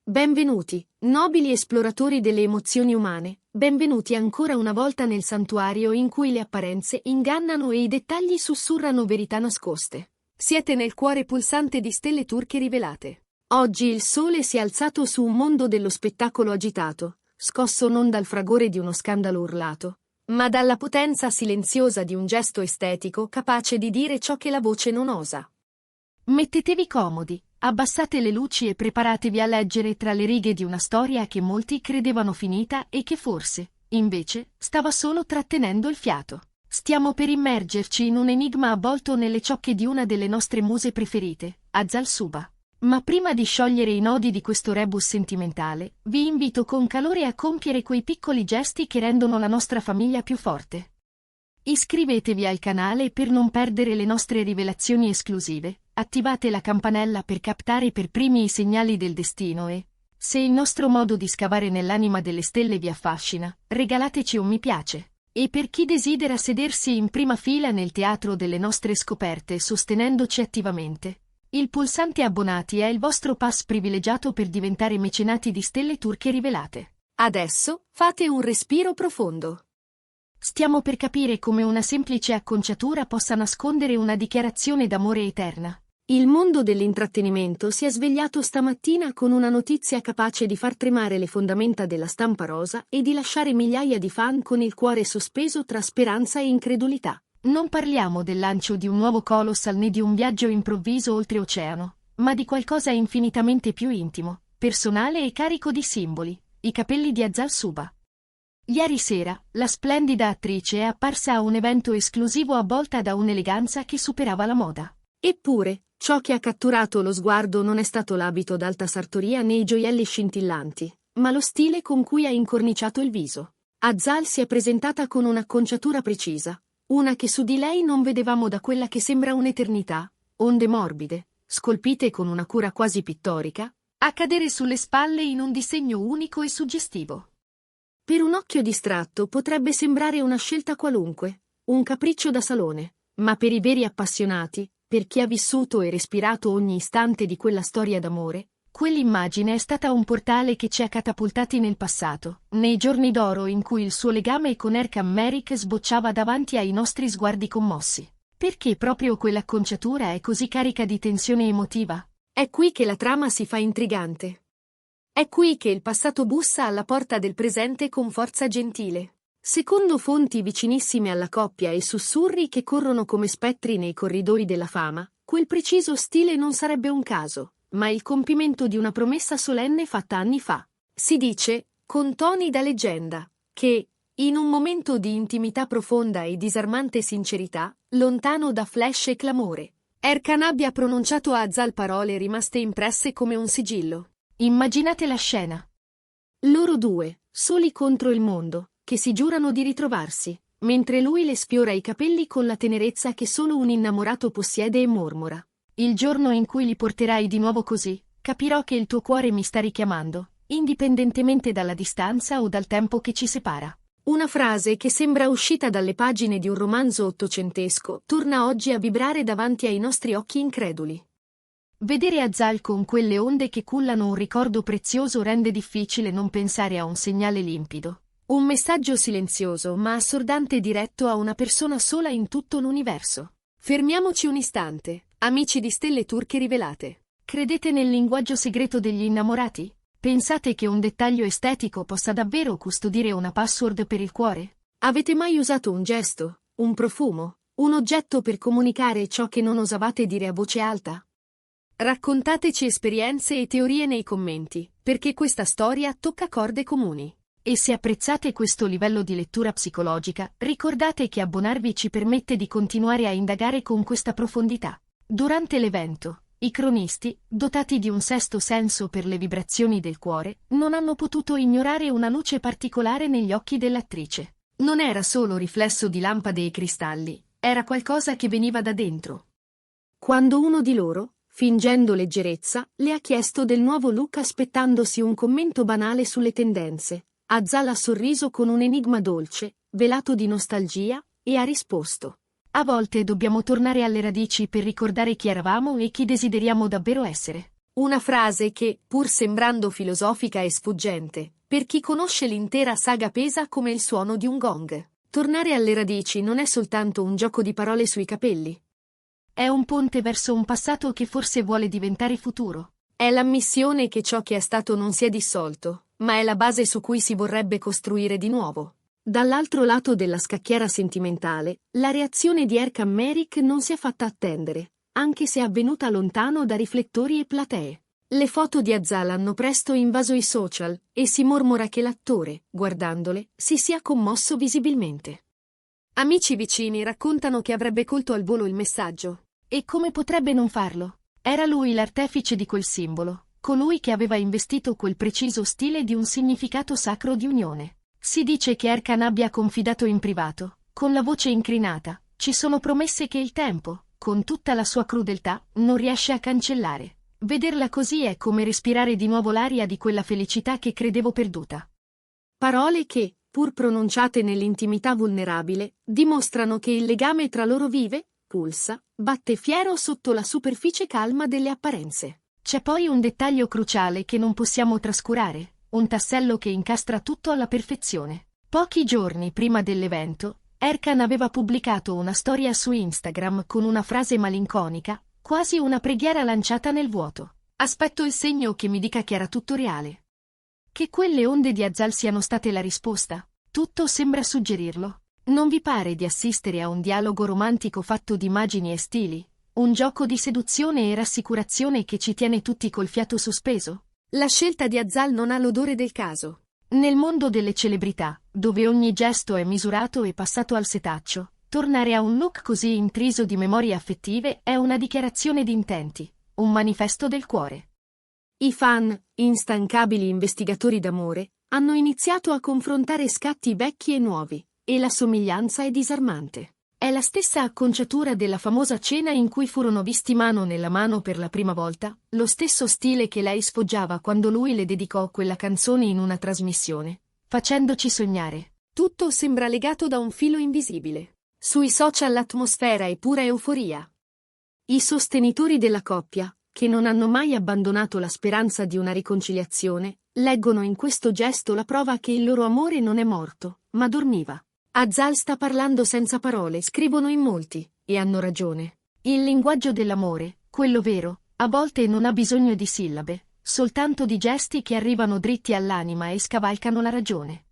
Benvenuti, nobili esploratori delle emozioni umane, benvenuti ancora una volta nel santuario in cui le apparenze ingannano e i dettagli sussurrano verità nascoste. Siete nel cuore pulsante di stelle turche rivelate. Oggi il sole si è alzato su un mondo dello spettacolo agitato, scosso non dal fragore di uno scandalo urlato, ma dalla potenza silenziosa di un gesto estetico capace di dire ciò che la voce non osa. Mettetevi comodi, abbassate le luci e preparatevi a leggere tra le righe di una storia che molti credevano finita e che forse, invece, stava solo trattenendo il fiato. Stiamo per immergerci in un enigma avvolto nelle ciocche di una delle nostre muse preferite, Azal Suba. Ma prima di sciogliere i nodi di questo rebus sentimentale, vi invito con calore a compiere quei piccoli gesti che rendono la nostra famiglia più forte. Iscrivetevi al canale per non perdere le nostre rivelazioni esclusive, attivate la campanella per captare per primi i segnali del destino e, se il nostro modo di scavare nell'anima delle stelle vi affascina, regalateci un mi piace. E per chi desidera sedersi in prima fila nel teatro delle nostre scoperte sostenendoci attivamente, il pulsante abbonati è il vostro pass privilegiato per diventare mecenati di stelle turche rivelate. Adesso, fate un respiro profondo. Stiamo per capire come una semplice acconciatura possa nascondere una dichiarazione d'amore eterna. Il mondo dell'intrattenimento si è svegliato stamattina con una notizia capace di far tremare le fondamenta della stampa rosa e di lasciare migliaia di fan con il cuore sospeso tra speranza e incredulità. Non parliamo del lancio di un nuovo colossal né di un viaggio improvviso oltreoceano, ma di qualcosa infinitamente più intimo, personale e carico di simboli, i capelli di Azal Suba. Ieri sera, la splendida attrice è apparsa a un evento esclusivo avvolta da un'eleganza che superava la moda. Eppure, ciò che ha catturato lo sguardo non è stato l'abito d'alta sartoria né i gioielli scintillanti, ma lo stile con cui ha incorniciato il viso. Azal si è presentata con un'acconciatura precisa, una che su di lei non vedevamo da quella che sembra un'eternità, onde morbide, scolpite con una cura quasi pittorica, a cadere sulle spalle in un disegno unico e suggestivo. Per un occhio distratto potrebbe sembrare una scelta qualunque, un capriccio da salone, ma per i veri appassionati, per chi ha vissuto e respirato ogni istante di quella storia d'amore, quell'immagine è stata un portale che ci ha catapultati nel passato, nei giorni d'oro in cui il suo legame con Erkan Merrick sbocciava davanti ai nostri sguardi commossi. Perché proprio quell'acconciatura è così carica di tensione emotiva? È qui che la trama si fa intrigante. È qui che il passato bussa alla porta del presente con forza gentile. Secondo fonti vicinissime alla coppia e sussurri che corrono come spettri nei corridoi della fama, quel preciso stile non sarebbe un caso, ma il compimento di una promessa solenne fatta anni fa. Si dice, con toni da leggenda, che, in un momento di intimità profonda e disarmante sincerità, lontano da flash e clamore, Erkan abbia pronunciato a Azal parole rimaste impresse come un sigillo. Immaginate la scena. Loro due, soli contro il mondo, che si giurano di ritrovarsi, mentre lui le sfiora i capelli con la tenerezza che solo un innamorato possiede e mormora. Il giorno in cui li porterai di nuovo così, capirò che il tuo cuore mi sta richiamando, indipendentemente dalla distanza o dal tempo che ci separa. Una frase che sembra uscita dalle pagine di un romanzo ottocentesco, torna oggi a vibrare davanti ai nostri occhi increduli. Vedere Azal con quelle onde che cullano un ricordo prezioso rende difficile non pensare a un segnale limpido. Un messaggio silenzioso ma assordante diretto a una persona sola in tutto l'universo. Fermiamoci un istante, amici di stelle turche rivelate. Credete nel linguaggio segreto degli innamorati? Pensate che un dettaglio estetico possa davvero custodire una password per il cuore? Avete mai usato un gesto, un profumo, un oggetto per comunicare ciò che non osavate dire a voce alta? Raccontateci esperienze e teorie nei commenti, perché questa storia tocca corde comuni. E se apprezzate questo livello di lettura psicologica, ricordate che abbonarvi ci permette di continuare a indagare con questa profondità. Durante l'evento, i cronisti, dotati di un sesto senso per le vibrazioni del cuore, non hanno potuto ignorare una luce particolare negli occhi dell'attrice. Non era solo riflesso di lampade e cristalli, era qualcosa che veniva da dentro. Quando uno di loro, fingendo leggerezza, le ha chiesto del nuovo look aspettandosi un commento banale sulle tendenze, Azal ha sorriso con un enigma dolce, velato di nostalgia, e ha risposto: a volte dobbiamo tornare alle radici per ricordare chi eravamo e chi desideriamo davvero essere. Una frase che, pur sembrando filosofica e sfuggente, per chi conosce l'intera saga pesa come il suono di un gong. Tornare alle radici non è soltanto un gioco di parole sui capelli. È un ponte verso un passato che forse vuole diventare futuro. È l'ammissione che ciò che è stato non si è dissolto, ma è la base su cui si vorrebbe costruire di nuovo. Dall'altro lato della scacchiera sentimentale, la reazione di Erkan Meric non si è fatta attendere, anche se è avvenuta lontano da riflettori e platee. Le foto di Azal hanno presto invaso i social e si mormora che l'attore, guardandole, si sia commosso visibilmente. Amici vicini raccontano che avrebbe colto al volo il messaggio. E come potrebbe non farlo? Era lui l'artefice di quel simbolo, colui che aveva investito quel preciso stile di un significato sacro di unione. Si dice che Erkan abbia confidato in privato, con la voce incrinata: ci sono promesse che il tempo, con tutta la sua crudeltà, non riesce a cancellare. Vederla così è come respirare di nuovo l'aria di quella felicità che credevo perduta. Parole che, pur pronunciate nell'intimità vulnerabile, dimostrano che il legame tra loro vive, pulsa, batte fiero sotto la superficie calma delle apparenze. C'è poi un dettaglio cruciale che non possiamo trascurare, un tassello che incastra tutto alla perfezione. Pochi giorni prima dell'evento, Erkan aveva pubblicato una storia su Instagram con una frase malinconica, quasi una preghiera lanciata nel vuoto. Aspetto il segno che mi dica che era tutto reale. Che quelle onde di Azal siano state la risposta? Tutto sembra suggerirlo. Non vi pare di assistere a un dialogo romantico fatto di immagini e stili? Un gioco di seduzione e rassicurazione che ci tiene tutti col fiato sospeso? La scelta di Azal non ha l'odore del caso. Nel mondo delle celebrità, dove ogni gesto è misurato e passato al setaccio, tornare a un look così intriso di memorie affettive è una dichiarazione di intenti, un manifesto del cuore. I fan, instancabili investigatori d'amore, hanno iniziato a confrontare scatti vecchi e nuovi, e la somiglianza è disarmante. È la stessa acconciatura della famosa cena in cui furono visti mano nella mano per la prima volta, lo stesso stile che lei sfoggiava quando lui le dedicò quella canzone in una trasmissione, facendoci sognare. Tutto sembra legato da un filo invisibile. Sui social l'atmosfera è pura euforia. I sostenitori della coppia, che non hanno mai abbandonato la speranza di una riconciliazione, leggono in questo gesto la prova che il loro amore non è morto, ma dormiva. Azal sta parlando senza parole, scrivono in molti, e hanno ragione. Il linguaggio dell'amore, quello vero, a volte non ha bisogno di sillabe, soltanto di gesti che arrivano dritti all'anima e scavalcano la ragione.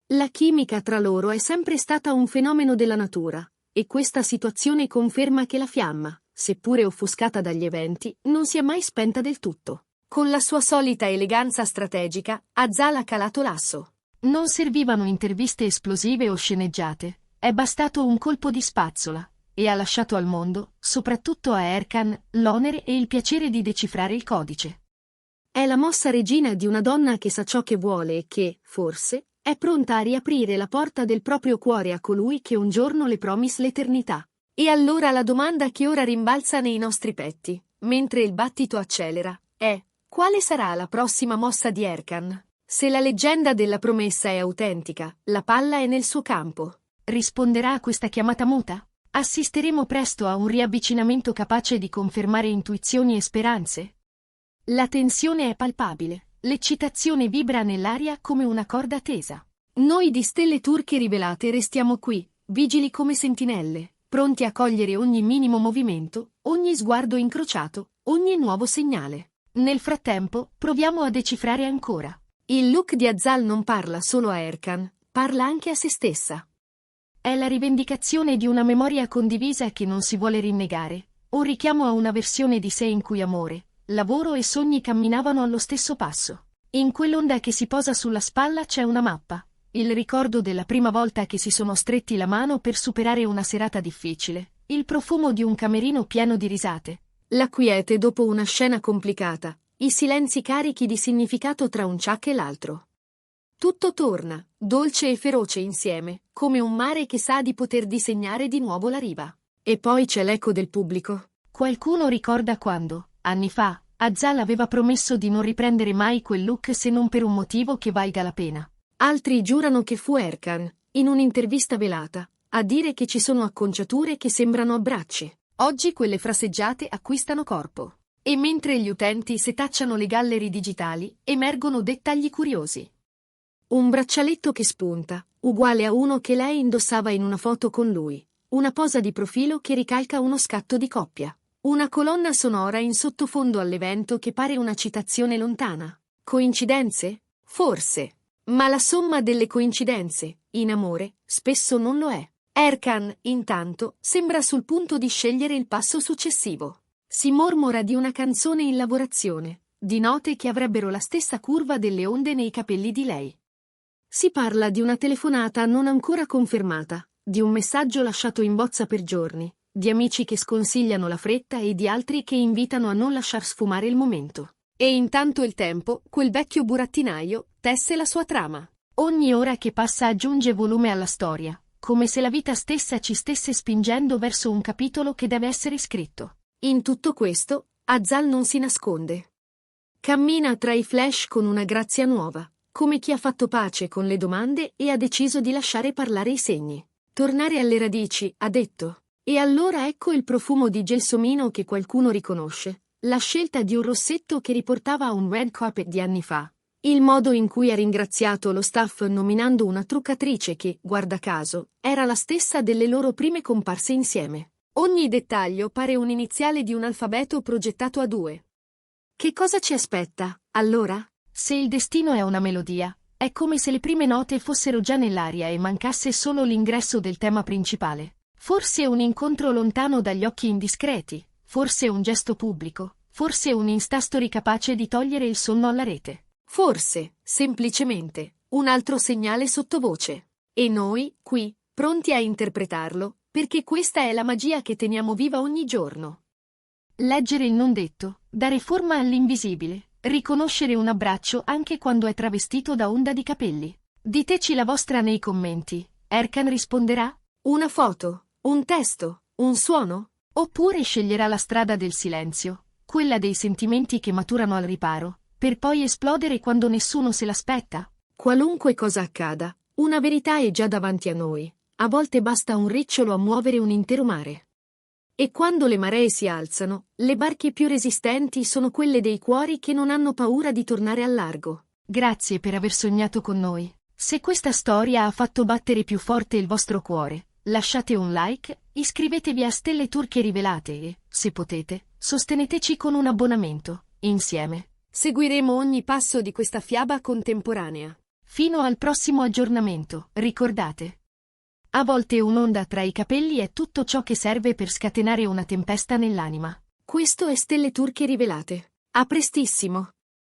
La chimica tra loro è sempre stata un fenomeno della natura, e questa situazione conferma che la fiamma, seppure offuscata dagli eventi, non si è mai spenta del tutto. Con la sua solita eleganza strategica, Azal ha calato l'asso. Non servivano interviste esplosive o sceneggiate, è bastato un colpo di spazzola, e ha lasciato al mondo, soprattutto a Erkan, l'onere e il piacere di decifrare il codice. È la mossa regina di una donna che sa ciò che vuole e che, forse, è pronta a riaprire la porta del proprio cuore a colui che un giorno le promise l'eternità. E allora la domanda che ora rimbalza nei nostri petti, mentre il battito accelera, è: quale sarà la prossima mossa di Erkan? Se la leggenda della promessa è autentica, la palla è nel suo campo. Risponderà a questa chiamata muta? Assisteremo presto a un riavvicinamento capace di confermare intuizioni e speranze? La tensione è palpabile, l'eccitazione vibra nell'aria come una corda tesa. Noi di Stelle Turche Rivelate restiamo qui, vigili come sentinelle, pronti a cogliere ogni minimo movimento, ogni sguardo incrociato, ogni nuovo segnale. Nel frattempo, proviamo a decifrare ancora. Il look di Azal non parla solo a Erkan, parla anche a se stessa. È la rivendicazione di una memoria condivisa che non si vuole rinnegare, un richiamo a una versione di sé in cui amore, lavoro e sogni camminavano allo stesso passo. In quell'onda che si posa sulla spalla c'è una mappa, il ricordo della prima volta che si sono stretti la mano per superare una serata difficile, il profumo di un camerino pieno di risate, la quiete dopo una scena complicata, i silenzi carichi di significato tra un ciak e l'altro. Tutto torna, dolce e feroce insieme, come un mare che sa di poter disegnare di nuovo la riva. E poi c'è l'eco del pubblico. Qualcuno ricorda quando, anni fa, Azal aveva promesso di non riprendere mai quel look se non per un motivo che valga la pena. Altri giurano che fu Erkan, in un'intervista velata, a dire che ci sono acconciature che sembrano abbracci. Oggi quelle fraseggiate acquistano corpo. E mentre gli utenti setacciano le gallery digitali, emergono dettagli curiosi. Un braccialetto che spunta, uguale a uno che lei indossava in una foto con lui. Una posa di profilo che ricalca uno scatto di coppia. Una colonna sonora in sottofondo all'evento che pare una citazione lontana. Coincidenze? Forse. Ma la somma delle coincidenze, in amore, spesso non lo è. Erkan, intanto, sembra sul punto di scegliere il passo successivo. Si mormora di una canzone in lavorazione, di note che avrebbero la stessa curva delle onde nei capelli di lei. Si parla di una telefonata non ancora confermata, di un messaggio lasciato in bozza per giorni, di amici che sconsigliano la fretta e di altri che invitano a non lasciar sfumare il momento. E intanto il tempo, quel vecchio burattinaio, tesse la sua trama. Ogni ora che passa aggiunge volume alla storia, come se la vita stessa ci stesse spingendo verso un capitolo che deve essere scritto. In tutto questo, Azal non si nasconde. Cammina tra i flash con una grazia nuova, come chi ha fatto pace con le domande e ha deciso di lasciare parlare i segni. Tornare alle radici, ha detto. E allora ecco il profumo di gelsomino che qualcuno riconosce, la scelta di un rossetto che riportava a un red carpet di anni fa, il modo in cui ha ringraziato lo staff nominando una truccatrice che, guarda caso, era la stessa delle loro prime comparse insieme. Ogni dettaglio pare un iniziale di un alfabeto progettato a due. Che cosa ci aspetta, allora? Se il destino è una melodia, è come se le prime note fossero già nell'aria e mancasse solo l'ingresso del tema principale. Forse un incontro lontano dagli occhi indiscreti, forse un gesto pubblico, forse un Instastory capace di togliere il sonno alla rete. Forse, semplicemente, un altro segnale sottovoce. E noi, qui, pronti a interpretarlo, perché questa è la magia che teniamo viva ogni giorno. Leggere il non detto, dare forma all'invisibile, riconoscere un abbraccio anche quando è travestito da onda di capelli. Diteci la vostra nei commenti. Erkan risponderà? Una foto, un testo, un suono? Oppure sceglierà la strada del silenzio, quella dei sentimenti che maturano al riparo, per poi esplodere quando nessuno se l'aspetta? Qualunque cosa accada, una verità è già davanti a noi. A volte basta un ricciolo a muovere un intero mare. E quando le maree si alzano, le barche più resistenti sono quelle dei cuori che non hanno paura di tornare al largo. Grazie per aver sognato con noi. Se questa storia ha fatto battere più forte il vostro cuore, lasciate un like, iscrivetevi a Stelle Turche Rivelate e, se potete, sosteneteci con un abbonamento. Insieme seguiremo ogni passo di questa fiaba contemporanea. Fino al prossimo aggiornamento, ricordate. A volte un'onda tra i capelli è tutto ciò che serve per scatenare una tempesta nell'anima. Questo è Stelle Turche Rivelate. A prestissimo!